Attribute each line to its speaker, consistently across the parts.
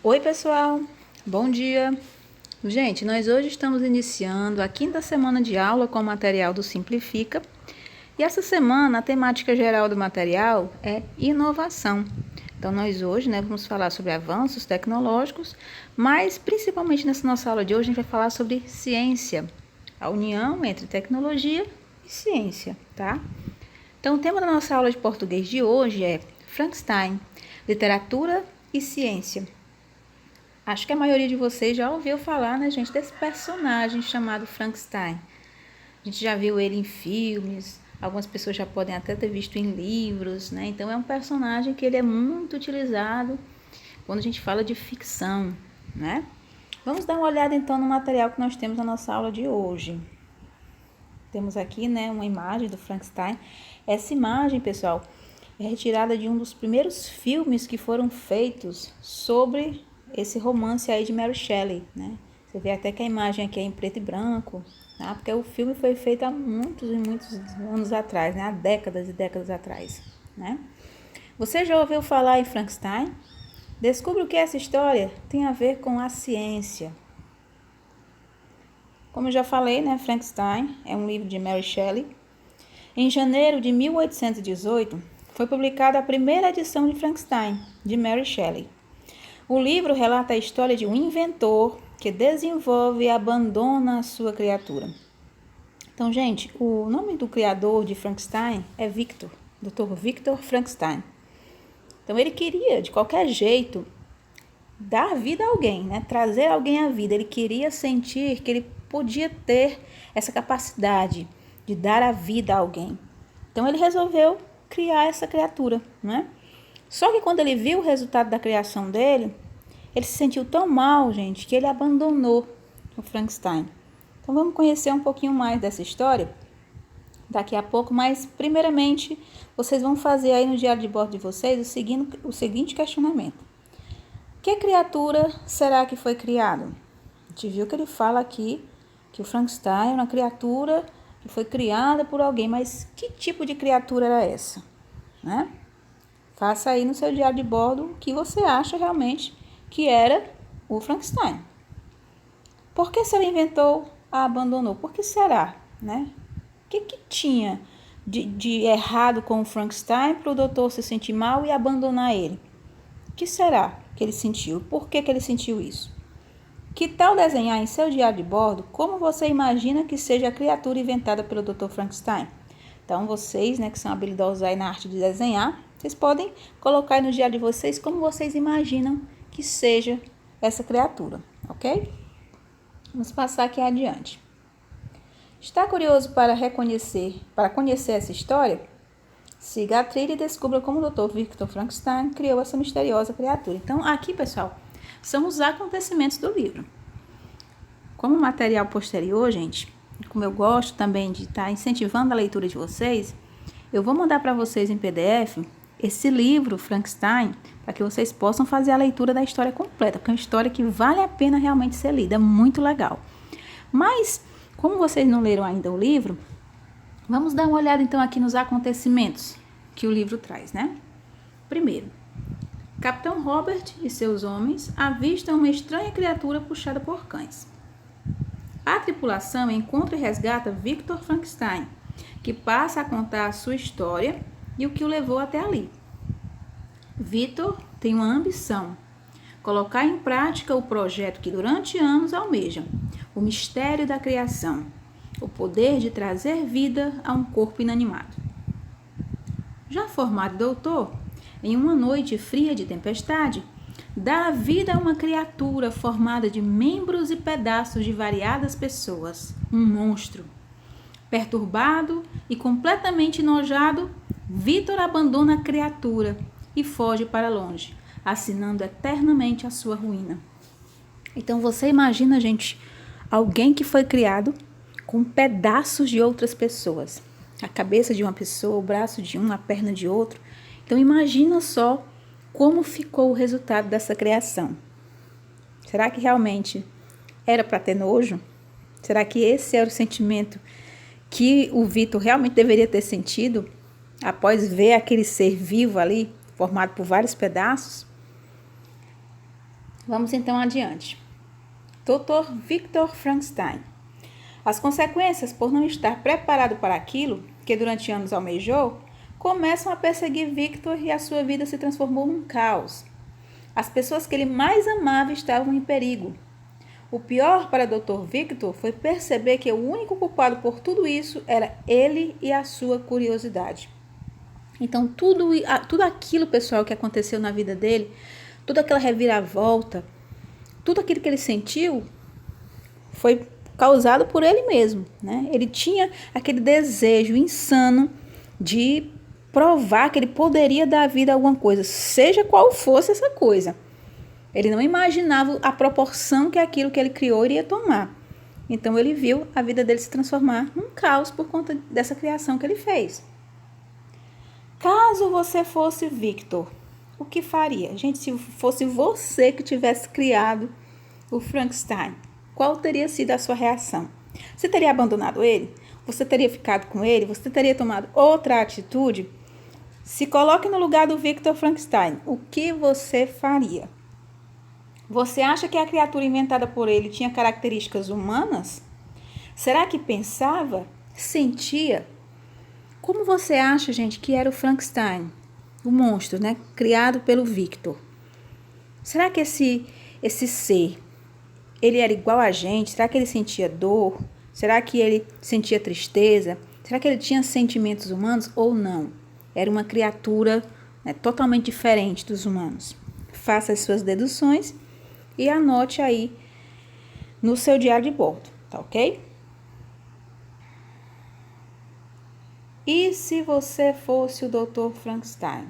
Speaker 1: Oi, pessoal, bom dia. Gente, nós hoje estamos iniciando a quinta semana de aula com o material do Simplifica. E essa semana a temática geral do material é inovação. Então, nós hoje vamos falar sobre avanços tecnológicos, mas principalmente nessa nossa aula de hoje a gente vai falar sobre ciência, a união entre tecnologia e ciência, tá? Então, o tema da nossa aula de português de hoje é Frankenstein, literatura e ciência. Acho que a maioria de vocês já ouviu falar, né, gente, desse personagem chamado Frankenstein. A gente já viu ele em filmes, algumas pessoas já podem até ter visto em livros, né? Então é um personagem que ele é muito utilizado quando a gente fala de ficção, né? Vamos dar uma olhada então no material que nós temos na nossa aula de hoje. Temos aqui, né, uma imagem do Frankenstein. Essa imagem, pessoal, é retirada de um dos primeiros filmes que foram feitos sobre esse romance aí de Mary Shelley, né? Você vê até que a imagem aqui é em preto e branco, tá? Porque o filme foi feito há muitos e muitos anos atrás, né? Há décadas e décadas atrás, né? Você já ouviu falar em Frankenstein? Descubra o que essa história tem a ver com a ciência. Como eu já falei, né? Frankenstein é um livro de Mary Shelley. Em janeiro de 1818, foi publicada a primeira edição de Frankenstein, de Mary Shelley. O livro relata a história de um inventor que desenvolve e abandona a sua criatura. Então, gente, o nome do criador de Frankenstein é Victor, Dr. Victor Frankenstein. Então, ele queria, de qualquer jeito, dar vida a alguém, né? Trazer alguém à vida. Ele queria sentir que ele podia ter essa capacidade de dar a vida a alguém. Então, ele resolveu criar essa criatura, né? Só que quando ele viu o resultado da criação dele, ele se sentiu tão mal, gente, que ele abandonou o Frankenstein. Então vamos conhecer um pouquinho mais dessa história daqui a pouco, mas primeiramente vocês vão fazer aí no diário de bordo de vocês o seguinte questionamento. Que criatura será que foi criado? A gente viu que ele fala aqui que o Frankenstein é uma criatura que foi criada por alguém, mas que tipo de criatura era essa, né? Faça aí no seu diário de bordo o que você acha realmente que era o Frankenstein. Por que seu inventor a abandonou? Por que será, né? O que tinha de errado com o Frankenstein para o doutor se sentir mal e abandonar ele? O que será que ele sentiu? Por que ele sentiu isso? Que tal desenhar em seu diário de bordo como você imagina que seja a criatura inventada pelo Dr. Frankenstein? Então, vocês, né, que são habilidosos aí na arte de desenhar, vocês podem colocar aí no diário de vocês como vocês imaginam que seja essa criatura, ok? Vamos passar aqui adiante. Está curioso para conhecer essa história? Siga a trilha e descubra como o Dr. Victor Frankenstein criou essa misteriosa criatura. Então, aqui, pessoal, são os acontecimentos do livro. Como material posterior, gente, como eu gosto também de estar incentivando a leitura de vocês, eu vou mandar para vocês em PDF esse livro, Frankenstein, para que vocês possam fazer a leitura da história completa, porque é uma história que vale a pena realmente ser lida, é muito legal. Mas, como vocês não leram ainda o livro, vamos dar uma olhada então aqui nos acontecimentos que o livro traz, né? Primeiro, Capitão Robert e seus homens avistam uma estranha criatura puxada por cães. A tripulação encontra e resgata Victor Frankenstein, que passa a contar a sua história e o que o levou até ali. Victor tem uma ambição: colocar em prática o projeto que durante anos almeja, o mistério da criação, o poder de trazer vida a um corpo inanimado. Já formado doutor, em uma noite fria de tempestade, dá vida a uma criatura formada de membros e pedaços de variadas pessoas, um monstro. Perturbado e completamente enojado, Victor abandona a criatura e foge para longe, assinando eternamente a sua ruína. Então você imagina, gente, alguém que foi criado com pedaços de outras pessoas. A cabeça de uma pessoa, o braço de um, a perna de outro. Então imagina só como ficou o resultado dessa criação. Será que realmente era para ter nojo? Será que esse era o sentimento que o Victor realmente deveria ter sentido após ver aquele ser vivo ali, formado por vários pedaços? Vamos então adiante. Dr. Victor Frankenstein. As consequências por não estar preparado para aquilo que durante anos almejou começam a perseguir Victor e a sua vida se transformou num caos. As pessoas que ele mais amava estavam em perigo. O pior para Dr. Victor foi perceber que o único culpado por tudo isso era ele e a sua curiosidade. Então, tudo aquilo, pessoal, que aconteceu na vida dele, toda aquela reviravolta, tudo aquilo que ele sentiu foi causado por ele mesmo, né? Ele tinha aquele desejo insano de provar que ele poderia dar à vida a alguma coisa, seja qual fosse essa coisa. Ele não imaginava a proporção que aquilo que ele criou iria tomar. Então ele viu a vida dele se transformar num caos por conta dessa criação que ele fez. Caso você fosse Victor, o que faria? Gente, se fosse você que tivesse criado o Frankenstein, qual teria sido a sua reação? Você teria abandonado ele? Você teria ficado com ele? Você teria tomado outra atitude? Se coloque no lugar do Victor Frankenstein. O que você faria? Você acha que a criatura inventada por ele tinha características humanas? Será que pensava? Sentia? Como você acha, gente, que era o Frankenstein? O monstro, né? Criado pelo Victor. Será que esse ser, ele era igual a gente? Será que ele sentia dor? Será que ele sentia tristeza? Será que ele tinha sentimentos humanos ou não? Era uma criatura, né, totalmente diferente dos humanos. Faça as suas deduções e anote aí no seu diário de bordo, tá ok? E se você fosse o Dr. Frankenstein?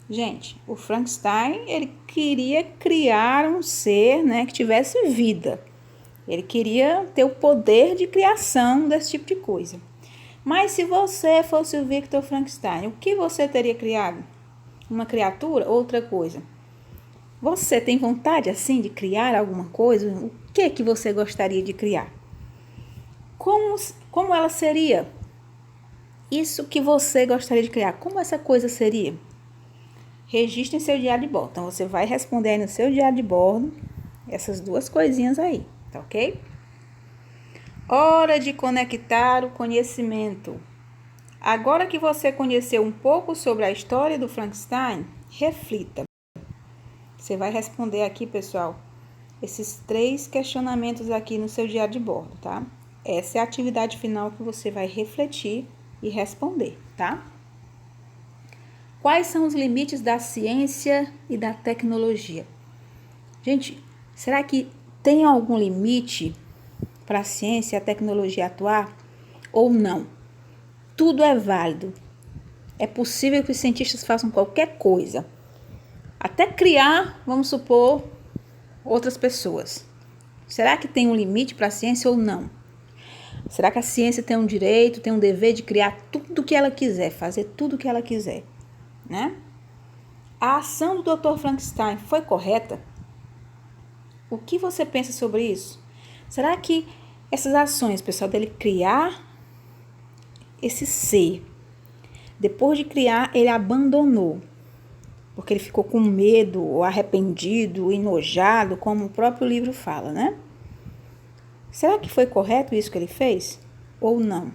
Speaker 1: Gente, o Frankenstein, ele queria criar um ser, né, que tivesse vida. Ele queria ter o poder de criação desse tipo de coisa. Mas se você fosse o Victor Frankenstein, o que você teria criado? Uma criatura? Outra coisa? Você tem vontade, assim, de criar alguma coisa? O que você gostaria de criar? Como ela seria? Isso que você gostaria de criar, como essa coisa seria? Registre em seu diário de bordo. Então, você vai responder aí no seu diário de bordo essas duas coisinhas aí, tá ok? Hora de conectar o conhecimento. Agora que você conheceu um pouco sobre a história do Frankenstein, reflita. Você vai responder aqui, pessoal, esses 3 questionamentos aqui no seu diário de bordo, tá? Essa é a atividade final que você vai refletir e responder, tá? Quais são os limites da ciência e da tecnologia? Gente, será que tem algum limite para a ciência e a tecnologia atuar ou não? Tudo é válido. É possível que os cientistas façam qualquer coisa. Até criar, vamos supor, outras pessoas. Será que tem um limite para a ciência ou não? Será que a ciência tem um direito, tem um dever de criar tudo o que ela quiser, fazer tudo o que ela quiser, né? A ação do Dr. Frankenstein foi correta? O que você pensa sobre isso? Será que essas ações, pessoal, dele criar esse ser, depois de criar, ele abandonou? Porque ele ficou com medo, ou arrependido, enojado, como o próprio livro fala, né? Será que foi correto isso que ele fez? Ou não?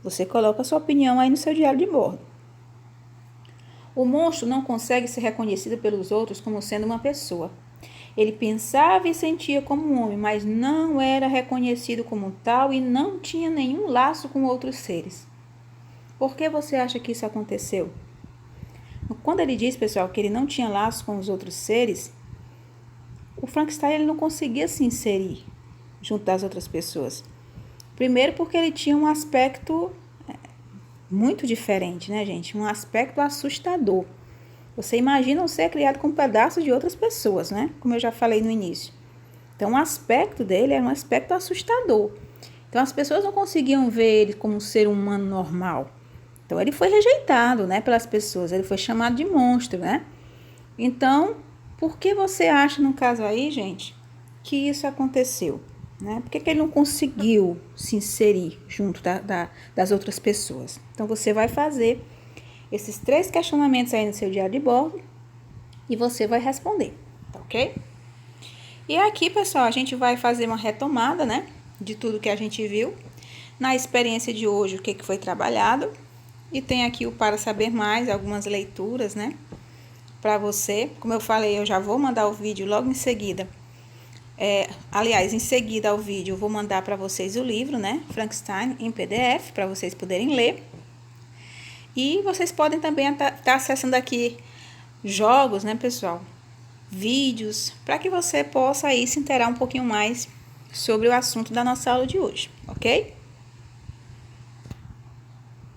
Speaker 1: Você coloca a sua opinião aí no seu diário de bordo. O monstro não consegue ser reconhecido pelos outros como sendo uma pessoa. Ele pensava e sentia como um homem, mas não era reconhecido como tal e não tinha nenhum laço com outros seres. Por que você acha que isso aconteceu? Quando ele diz, pessoal, que ele não tinha laço com os outros seres, o Frankenstein ele não conseguia se inserir junto das outras pessoas. Primeiro porque ele tinha um aspecto muito diferente, né, gente? Um aspecto assustador. Você imagina um ser criado com pedaços de outras pessoas, né? Como eu já falei no início. Então, o aspecto dele era um aspecto assustador. Então, as pessoas não conseguiam ver ele como um ser humano normal. Então, ele foi rejeitado, né, pelas pessoas. Ele foi chamado de monstro, né? Então, por que você acha, no caso aí, gente, que isso aconteceu? Né? Por que ele não conseguiu se inserir junto das outras pessoas? Então, você vai fazer esses 3 questionamentos aí no seu diário de bordo e você vai responder, tá ok? E aqui, pessoal, a gente vai fazer uma retomada, né, de tudo que a gente viu na experiência de hoje, o que foi trabalhado. E tem aqui o Para Saber Mais, algumas leituras, né, para você. Como eu falei, eu já vou mandar o vídeo logo em seguida. Aliás, em seguida ao vídeo, eu vou mandar para vocês o livro, né, Frankenstein, em PDF, para vocês poderem ler. E vocês podem também estar acessando aqui jogos, né, pessoal? Vídeos, para que você possa aí se inteirar um pouquinho mais sobre o assunto da nossa aula de hoje, ok?